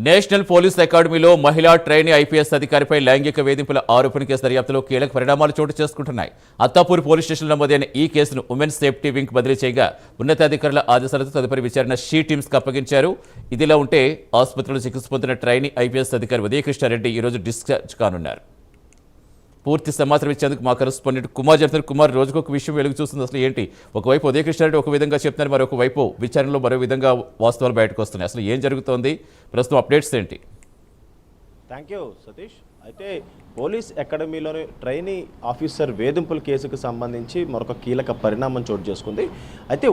National police అకాడమీలో మహిళా trainee IPS అధికారిపై లైంగిక వేధింపుల ఆరోపణ కేసు దర్యాప్తులో కీలక పరిణామాలు చోటు చేసుకుంటున్నాయి. అత్తాపూర్ పోలీస్ స్టేషన్లో నమోదైన ఈ కేసును ఉమెన్స్ సేఫ్టీ వింగ్ బదిలీ చేయగా ఉన్నతాధికారుల ఆదేశాలతో తదుపరి విచారణ షీ టీమ్స్కి అప్పగించారు. ఇదిలా ఉంటే ఆసుపత్రిలో చికిత్స పొందిన ట్రైనీ ఐపీఎస్ అధికారి ఉదయకృష్ణారెడ్డి ఈరోజు డిశ్చార్జ్ కానున్నారు. పూర్తి సమాచారం ఇచ్చేందుకు మా కరెస్పాండెంట్ కుమార్ చెప్తారు. కుమార్, రోజుకు ఒక విషయం వెలుగు చూస్తుంది. అసలు ఏంటి? ఒకవైపు ఉదయకృష్ణారెడ్డి ఒక విధంగా చెప్తున్నారు, మరొక వైపు విచారణలో మరో విధంగా వాస్తవాలు బయటకు వస్తున్నాయి. అసలు ఏం జరుగుతోంది? ప్రస్తుతం అప్డేట్స్ ఏంటి? Thank you Satish. అయితే పోలీస్ అకాడమీలోని ట్రైనీ ఆఫీసర్ వేధింపుల కేసుకు సంబంధించి మరొక కీలక పరిణామం చోటు చేసుకుంది. అయితే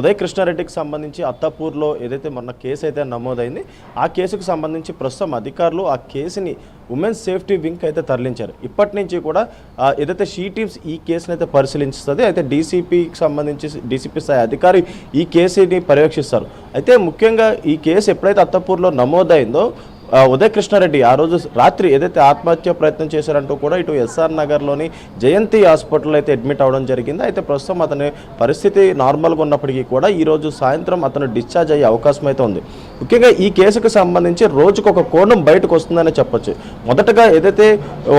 ఉదయకృష్ణారెడ్డికి సంబంధించి అత్తాపూర్లో ఏదైతే మొన్న కేసు అయితే నమోదైంది, ఆ కేసుకు సంబంధించి ప్రస్తుతం అధికారులు ఆ కేసుని ఉమెన్స్ సేఫ్టీ వింగ్ అయితే తరలించారు. ఇప్పటి నుంచి కూడా ఏదైతే షీ టీమ్స్ ఈ కేసుని అయితే పరిశీలించుతుంది. అయితే డీసీపీకి సంబంధించి డీసీపీ స్థాయి అధికారి ఈ కేసుని పర్యవేక్షిస్తారు. అయితే ముఖ్యంగా ఈ కేసు ఎప్పుడైతే అత్తాపూర్లో నమోదైందో ఉదయకృష్ణారెడ్డి ఆ రోజు రాత్రి ఏదైతే ఆత్మహత్య ప్రయత్నం చేశారంటూ కూడా ఇటు ఎస్ఆర్ నగర్లోని జయంతి హాస్పిటల్లో అయితే అడ్మిట్ అవ్వడం జరిగింది. అయితే ప్రస్తుతం అతని పరిస్థితి నార్మల్గా ఉన్నప్పటికీ కూడా ఈరోజు సాయంత్రం అతను డిశ్చార్జ్ అయ్యే అవకాశం అయితే ఉంది. ముఖ్యంగా ఈ కేసుకు సంబంధించి రోజుకు ఒక కోణం బయటకు వస్తుందని చెప్పొచ్చు. మొదటగా ఏదైతే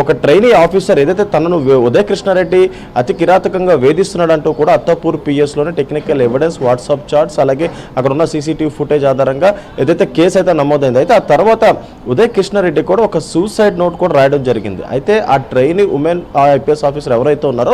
ఒక ట్రైనీ ఆఫీసర్ ఏదైతే తనను ఉదయకృష్ణారెడ్డి అతి కిరాతకంగా వేధిస్తున్నాడంటూ కూడా అత్తాపూర్ పిఎస్లోని టెక్నికల్ ఎవిడెన్స్, వాట్సాప్ చాట్స్, అలాగే అక్కడ ఉన్న సీసీటీవీ ఫుటేజ్ ఆధారంగా ఏదైతే కేసు అయితే నమోదైంది. అయితే ఆ తర్వాత ఉదయకృష్ణారెడ్డి కూడా ఒక సూసైడ్ నోట్ కూడా రాయడం జరిగింది. అయితే ఆ ట్రైనీ ఉమెన్ ఐపీఎస్ ఆఫీసర్ ఎవరైతే ఉన్నారో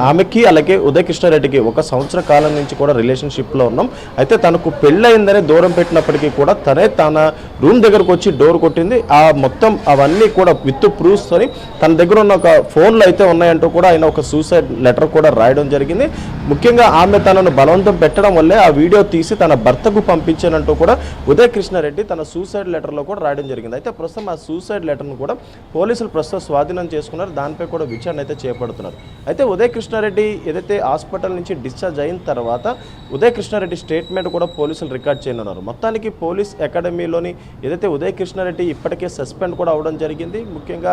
ఆమెకి అలాగే ఉదయకృష్ణారెడ్డికి 1 సంవత్సర కాలం నుంచి కూడా రిలేషన్షిప్లో ఉన్నాం. అయితే తనకు పెళ్ళయిందని దూరం పెట్టినప్పటికీ కూడా తన రూమ్ దగ్గరకు వచ్చి డోర్ కొట్టింది. ఆ మొత్తం అవన్నీ కూడా విత్ ప్రూఫ్స్ అని తన దగ్గర ఉన్న ఒక ఫోన్లు అయితే ఉన్నాయంటూ కూడా ఆయన ఒక సూసైడ్ లెటర్ కూడా రాయడం జరిగింది. ముఖ్యంగా ఆమె తనను బలవంతం పెట్టడం వల్లే ఆ వీడియో తీసి తన భర్తకు పంపించానంటూ కూడా ఉదయకృష్ణారెడ్డి తన సూసైడ్ లెటర్లో కూడా రాయడం జరిగింది. అయితే ప్రస్తుతం ఆ సూసైడ్ లెటర్ను కూడా పోలీసులు ప్రస్తుతం స్వాధీనం చేసుకున్నారు. దానిపై కూడా విచారణ అయితే చేపడుతున్నారు. అయితే ఉదయకృష్ణారెడ్డి ఏదైతే హాస్పిటల్ నుంచి డిశ్చార్జ్ అయిన తర్వాత ఉదయకృష్ణారెడ్డి స్టేట్మెంట్ కూడా పోలీసులు రికార్డ్ చేయనున్నారు. మొత్తానికి పోలీస్ అకాడమీలోని ఏదైతే ఉదయకృష్ణారెడ్డి ఇప్పటికే సస్పెండ్ కూడా అవడం జరిగింది. ముఖ్యంగా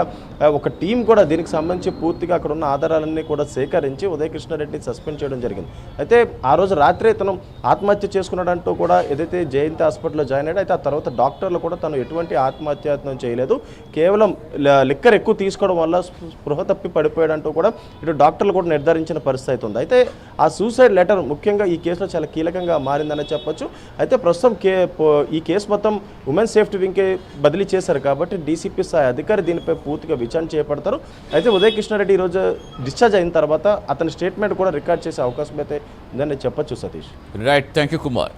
ఒక టీం కూడా దీనికి సంబంధించి పూర్తిగా అక్కడ ఉన్న ఆధారాలన్నీ కూడా సేకరించి ఉదయకృష్ణారెడ్డిని సస్పెండ్ చేయడం జరిగింది. అయితే ఆ రోజు రాత్రి తను ఆత్మహత్య చేసుకున్నాడంటూ కూడా ఏదైతే జయంతి హాస్పిటల్లో జాయిన్ అయ్యాడు. అయితే ఆ తర్వాత డాక్టర్లు కూడా తను ఎటువంటి ఆత్మహత్యత్నం చేయలేదు, కేవలం లిక్కర్ ఎక్కువ తీసుకోవడం వల్ల స్పృహ తప్పి పడిపోయాడంటూ కూడా ఇటు డాక్టర్లు కూడా నిర్ధారించిన పరిస్థితి ఉంది. అయితే ఆ సూసైడ్ లెటర్ ముఖ్యంగా ఈ కేసులో చాలా కీలకంగా మారిందని చెప్పొచ్చు. అయితే ప్రస్తుతం ఈ కేసు మొత్తం ఉమెన్ సేఫ్టీ వింగ్కి బదిలీ చేశారు కాబట్టి డీసీపీ స్థాయి అధికారి దీనిపై పూర్తిగా విచారణ చేపడతారు. అయితే ఉదయకృష్ణారెడ్డి ఈరోజు డిశ్చార్జ్ అయిన తర్వాత అతని స్టేట్మెంట్ కూడా రికార్డ్ చేసే అవకాశం అయితే ఉందని చెప్పొచ్చు. Satish, right, thank you Kumar.